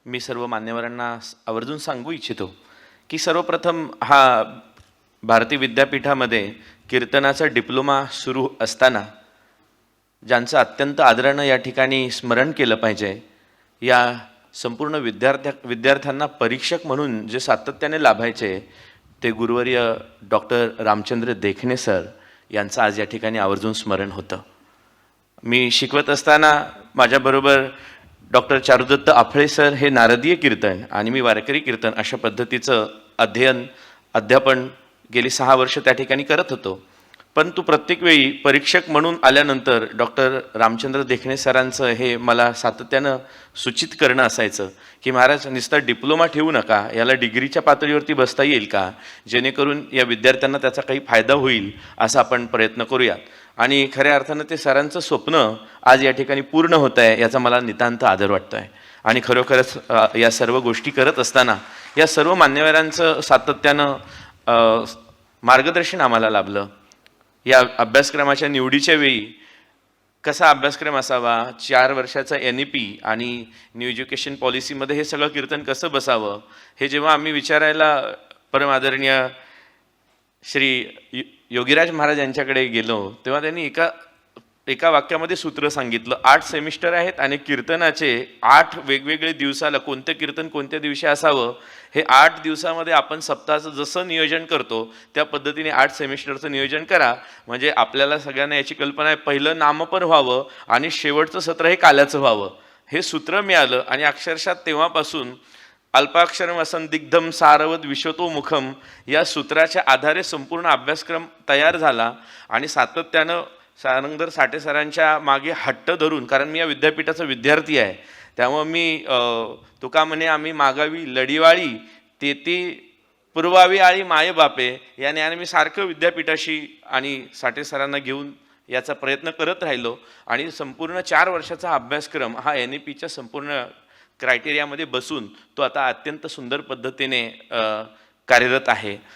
मी सर्व मान्यवरांना आवर्जून सांगू इच्छितो की सर्वप्रथम हा भारती विद्यापीठामध्ये कीर्तनाचा डिप्लोमा सुरू असताना ज्यांचं अत्यंत आदरानं या ठिकाणी स्मरण केलं पाहिजे, या संपूर्ण विद्यार्थ्यांना परीक्षक म्हणून जे सातत्याने लाभायचे ते गुरुवर्य डॉक्टर रामचंद्र देखणे सर यांचं आज या ठिकाणी आवर्जून स्मरण होतं. मी शिकवत असताना माझ्याबरोबर डॉक्टर चारुदत्त आफळे सर हे नारदीय कीर्तन आणि मी वारकरी कीर्तन अशा पद्धतीचं अध्यापन गेली 6 वर्ष त्या ठिकाणी करत होतो. परंतु प्रत्येक वेळी परीक्षक म्हणून आल्यानंतर डॉक्टर रामचंद्र देखणे सरांचं हे मला सातत्यानं सूचित करणं असायचं की महाराज नुसता डिप्लोमा ठेवू नका, याला डिग्रीच्या पातळीवरती बसता येईल का, जेणेकरून या विद्यार्थ्यांना त्याचा काही फायदा होईल असा आपण प्रयत्न करूयात. आणि खऱ्या अर्थानं ते सरांचं स्वप्न आज या ठिकाणी पूर्ण होत आहे याचा मला नितांत आदर वाटतो आहे. आणि खरोखरच या सर्व गोष्टी करत असताना या सर्व मान्यवरांचं सातत्यानं मार्गदर्शन आम्हाला लाभलं. या अभ्यासक्रमाच्या निवडीच्या वेळी कसा अभ्यासक्रम असावा, 4 वर्षाचा NEP आणि न्यू एज्युकेशन पॉलिसीमध्ये हे सगळं कीर्तन कसं बसावं, हे जेव्हा आम्ही विचारायला परम आदरणीय श्री योगीराज महाराज यांच्याकडे गेलो तेव्हा त्यांनी एका वाक्यामध्ये सूत्र सांगितलं. 8 सेमिस्टर आहेत आणि कीर्तनाचे 8 वेगवेगळे दिवसाला कोणतं कीर्तन कोणत्या दिवशी असावं हे 8 दिवसामध्ये आपण सप्ताहाचं जसं नियोजन करतो त्या पद्धतीने 8 सेमिस्टरचं नियोजन करा. म्हणजे आपल्याला सगळ्यांना याची कल्पना आहे, पहिलं नामपर व्हावं आणि शेवटचं सत्र हे काल्याचं व्हावं, हे सूत्र मिळालं. आणि अक्षरशः तेव्हापासून अल्पाक्षरम असंदिग्धम सारवत विश्वतो मुखम या सूत्राच्या आधारे संपूर्ण अभ्यासक्रम तयार झाला. आणि सातत्यानं सारंगधर साठे सरांच्या मागे हट्ट धरून, कारण मी या विद्यापीठाचा विद्यार्थी आहे, त्यामुळं मी तुका म्हणे आम्ही मागावी लढीवाळी तेती पुरवावी आळी माये बापे या ज्ञाने मी सारखं विद्यापीठाशी आणि साठे सरांना घेऊन याचा प्रयत्न करत राहिलो. आणि संपूर्ण 4 वर्षाचा अभ्यासक्रम हा NEPच्या संपूर्ण क्रायटेरियामध्ये बसून तो आता अत्यंत सुंदर पद्धतीने कार्यरत आहे.